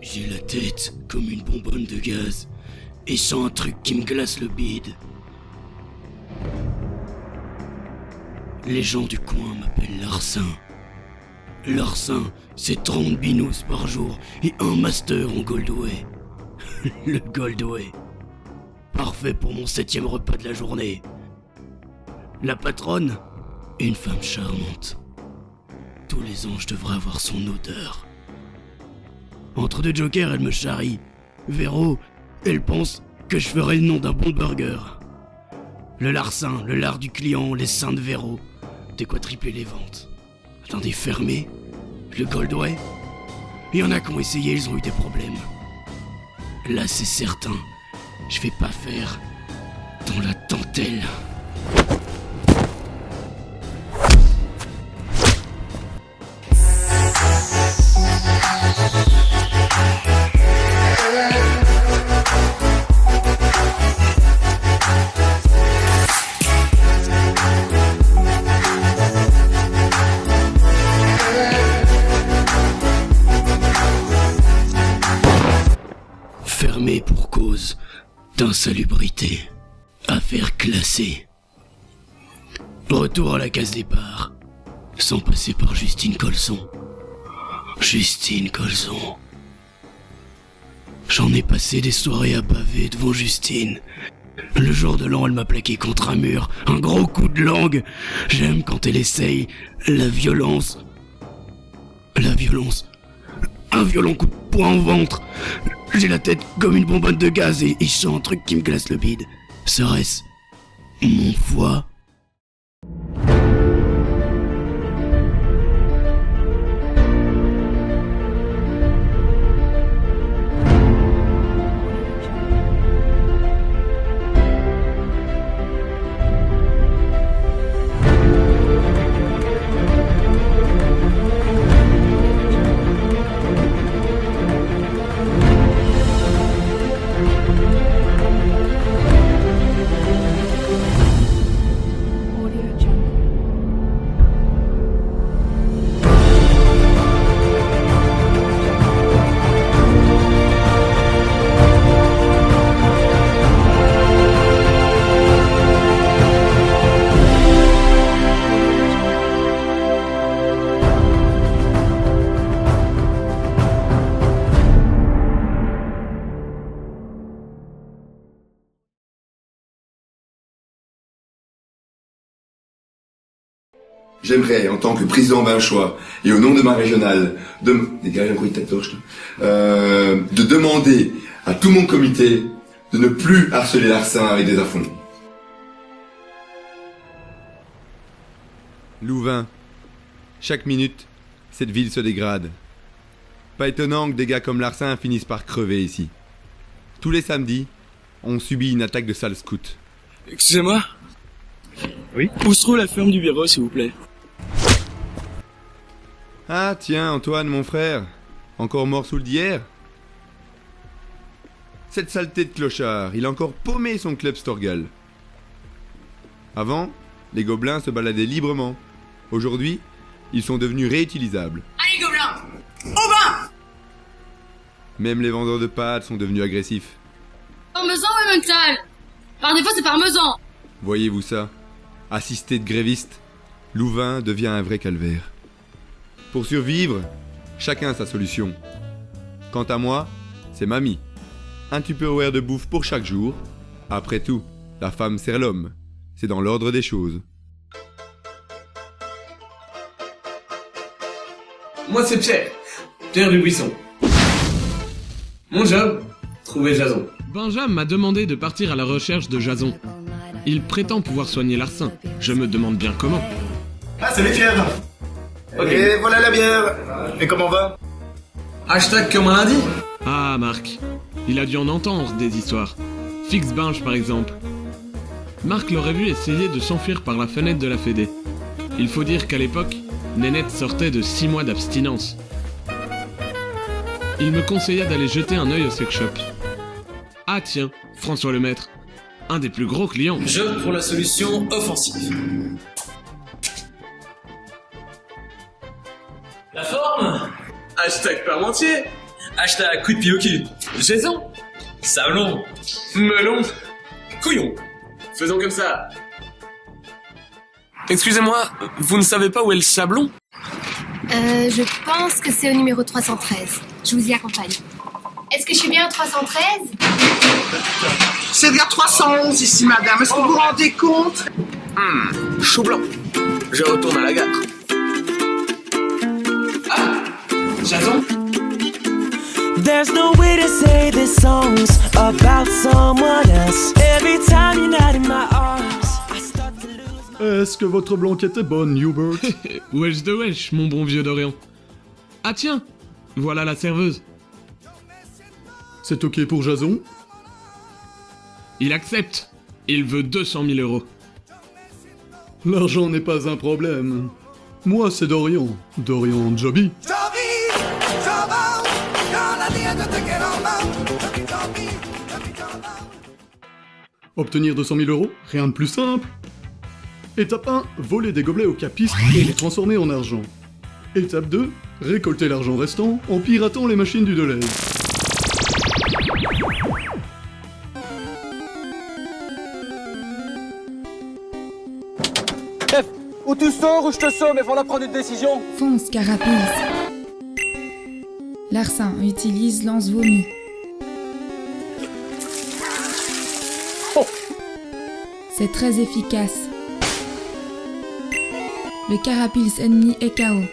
J'ai la tête comme une bonbonne de gaz et sens un truc qui me glace le bide. Les gens du coin m'appellent Larcin. Larcin, c'est 30 binous par jour et un master en Goldway. Le Goldway. Parfait pour mon 7e repas de la journée. La patronne, une femme charmante. Tous les anges devraient avoir son odeur. Entre deux jokers, elle me charrie. Véro, elle pense que je ferai le nom d'un bon burger. Le Larcin, le lard du client, les seins de Véro. De quoi tripler les ventes. Attendez, fermé? Le Goldway? Il y en a qui ont essayé, ils ont eu des problèmes. Là, c'est certain, je vais pas faire dans la dentelle. Fermé pour cause d'insalubrité. Affaire classée. Retour à la case départ. Sans passer par Justine Colson. Justine Colson. J'en ai passé des soirées à baver devant Justine. Le jour de l'an, elle m'a plaqué contre un mur. Un gros coup de langue. J'aime quand elle essaye la violence. La violence. Un violent coup de poing au ventre. J'ai la tête comme une bonbonne de gaz et je sens un truc qui me glace le bide. Serait-ce mon foie? J'aimerais, en tant que président d'un choix et au nom de ma régionale, de demander à tout mon comité de ne plus harceler Larcin avec des affronts. Louvain. Chaque minute, cette ville se dégrade. Pas étonnant que des gars comme Larcin finissent par crever ici. Tous les samedis, on subit une attaque de sales scouts. Excusez-moi. Oui? Où se trouve la ferme du bureau, s'il vous plaît? Ah tiens, Antoine, mon frère. Encore mort sous le d'hier? Cette saleté de clochard, il a encore paumé son club Storgal. Avant, les gobelins se baladaient librement. Aujourd'hui, ils sont devenus réutilisables. Allez, gobelins! Au bain! Même les vendeurs de pâtes sont devenus agressifs. Parmesan ou Emmental? Par défaut, c'est parmesan! Voyez-vous ça? Assisté de grévistes, Louvain devient un vrai calvaire. Pour survivre, chacun sa solution. Quant à moi, c'est mamie. Un Tupperware de bouffe pour chaque jour. Après tout, la femme sert l'homme. C'est dans l'ordre des choses. Moi c'est Pierre, Pierre Dubuisson. Mon job, trouver Jason. Benjamin m'a demandé de partir à la recherche de Jason. Il prétend pouvoir soigner Larcin. Je me demande bien comment. Ah, salut Pierre. Ok. Et voilà la bière. Et comment va? Hashtag comme un lundi. Ah, Marc. Il a dû en entendre des histoires. Fix Binge, par exemple. Marc l'aurait vu essayer de s'enfuir par la fenêtre de la Fédé. Il faut dire qu'à l'époque, Nénette sortait de 6 mois d'abstinence. Il me conseilla d'aller jeter un œil au sex shop. Ah tiens, François Lemaître. Un des plus gros clients. Je pour la solution offensive. La forme. Hashtag parmentier. Hashtag coup de pied au cul. Jason. Sablon. Melon. Couillon. Faisons comme ça. Excusez-moi, vous ne savez pas où est le sablon? Je pense que c'est au numéro 313. Je vous y accompagne. Est-ce que je suis bien au 313? C'est bien 311 ici, madame. Est-ce que vous vous rendez compte? Chou blanc. Je retourne à la gare. Ah, Jason. There's no way to say this song's about someone else. Every time you're not in my arms, I start to lose my... Est-ce que votre blanquette est bonne, Hubert? Wesh de wesh, mon bon vieux Dorian. Ah tiens, voilà la serveuse. C'est ok pour Jason? Il accepte. Il veut 200 000 euros. L'argent n'est pas un problème. Moi, c'est Dorian. Dorian Joby. Obtenir 200 000 euros, rien de plus simple. Étape 1, voler des gobelets aux capistes et les transformer en argent. Étape 2, récolter l'argent restant en piratant les machines du Deleuze. Chef, ou tu sors ou je te somme, mais voilà prendre une décision. Fonce, Carapace. Larcin utilise lance vomi. Oh. C'est très efficace. Le Carapace ennemi est KO.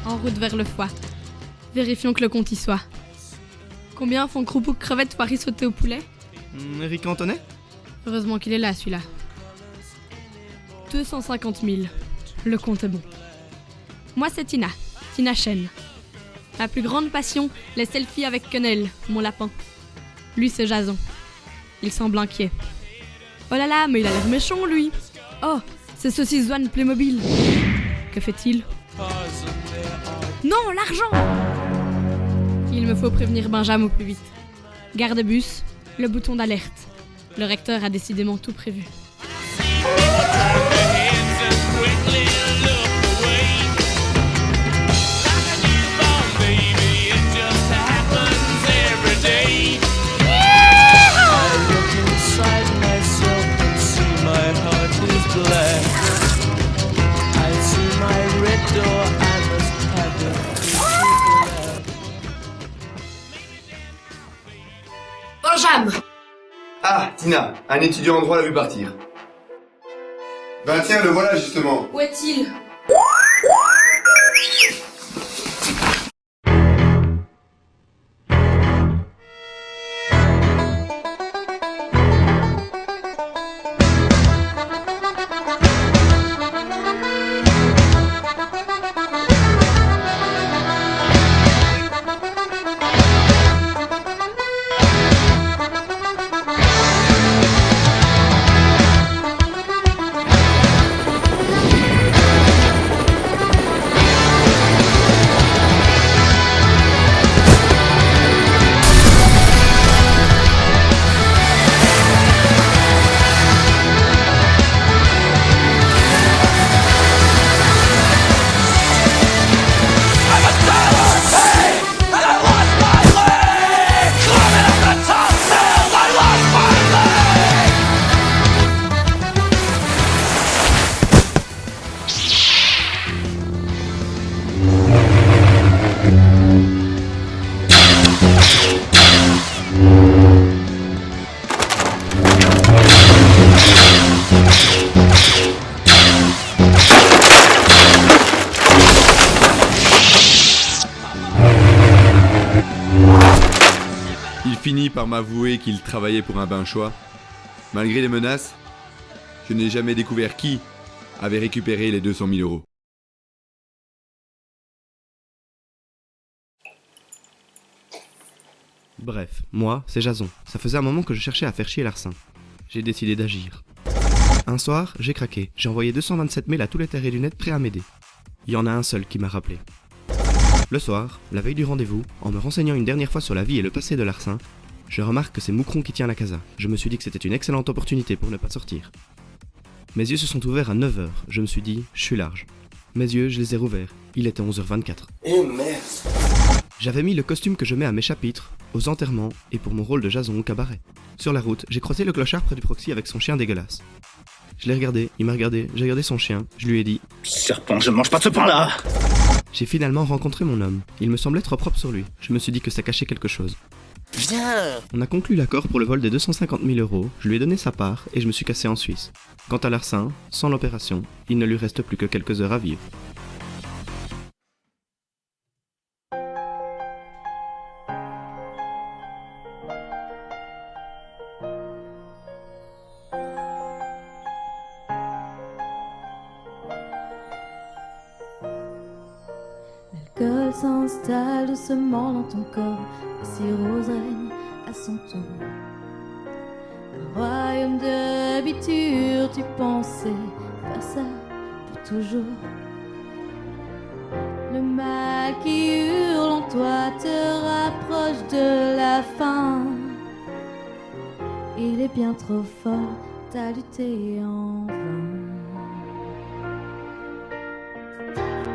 En route vers le foie. Vérifions que le compte y soit. Combien font croupeau, crevettes, paris sauté au poulet? Eric Antonet? Heureusement qu'il est là, celui-là. 250 000. Le compte est bon. Moi, c'est Tina. Tina Chen. Ma plus grande passion, les selfies avec Quenelle, mon lapin. Lui, c'est Jason. Il semble inquiet. Oh là là, mais il a l'air méchant, lui. Oh, c'est Saucisse Zwan Playmobil. Que fait-il? Non, l'argent! Il me faut prévenir Benjamin au plus vite. Gare de bus, le bouton d'alerte. Le recteur a décidément tout prévu. Benjamin! Ah, Tina, un étudiant en droit l'a vu partir. Ben tiens, le voilà justement. Où est-il? Il finit par m'avouer qu'il travaillait pour un Binchois. Malgré les menaces, je n'ai jamais découvert qui avait récupéré les 200 000 euros. Bref, moi, c'est Jason. Ça faisait un moment que je cherchais à faire chier Larcin. J'ai décidé d'agir. Un soir, j'ai craqué. J'ai envoyé 227 mails à tous les terriers du net prêts à m'aider. Il y en a un seul qui m'a rappelé. Le soir, la veille du rendez-vous, en me renseignant une dernière fois sur la vie et le passé de Larcin, je remarque que c'est Moucron qui tient la casa. Je me suis dit que c'était une excellente opportunité pour ne pas sortir. Mes yeux se sont ouverts à 9h. Je me suis dit, je suis large. Mes yeux, je les ai rouverts. Il était 11h24. Eh merde. J'avais mis le costume que je mets à mes chapitres, aux enterrements et pour mon rôle de Jason au cabaret. Sur la route, j'ai croisé le clochard près du proxy avec son chien dégueulasse. Je l'ai regardé, il m'a regardé, j'ai regardé son chien, je lui ai dit « Serpent, je ne mange pas de ce pain-là !» J'ai finalement rencontré mon homme. Il me semblait trop propre sur lui. Je me suis dit que ça cachait quelque chose. Viens. On a conclu l'accord pour le vol des 250 000 €, je lui ai donné sa part et je me suis cassé en Suisse. Quant à Larsin, sans l'opération, il ne lui reste plus que quelques heures à vivre. L'alcool s'installe doucement dans ton corps, la cirrhose règne à son tour. Un royaume de biture, tu pensais faire ça pour toujours. Le mal qui hurle en toi te rapproche de la fin. Il est bien trop fort, t'as lutté en vain.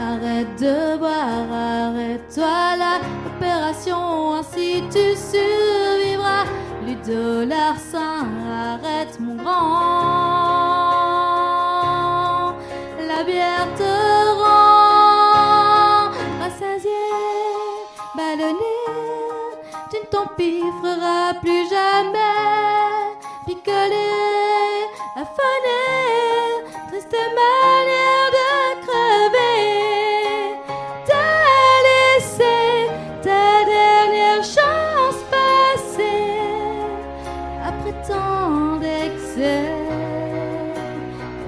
Arrête de boire, arrête-toi là, opération, ainsi tu survivras. Ludo Larsin, arrête mon grand. La bière te rend rassasié, ballonné. Tu ne t'empiffreras plus jamais. Picolé, affané, triste manière de crever. T'as laissé ta dernière chance passer après tant d'excès.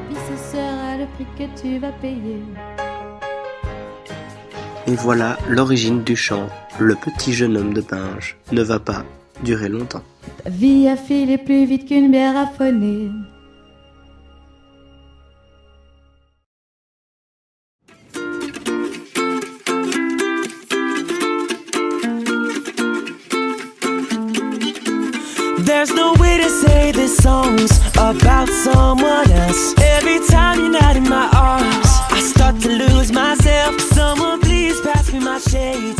La vie ce sera le prix que tu vas payer. Et voilà l'origine du chant « Le petit jeune homme de Binge ne va pas durer longtemps ». Ta vie a filé plus vite qu'une bière affonée. There's no way to say this song's about someone else. Every time you're not in my arms, I start to lose myself. Someone please pass me my shades.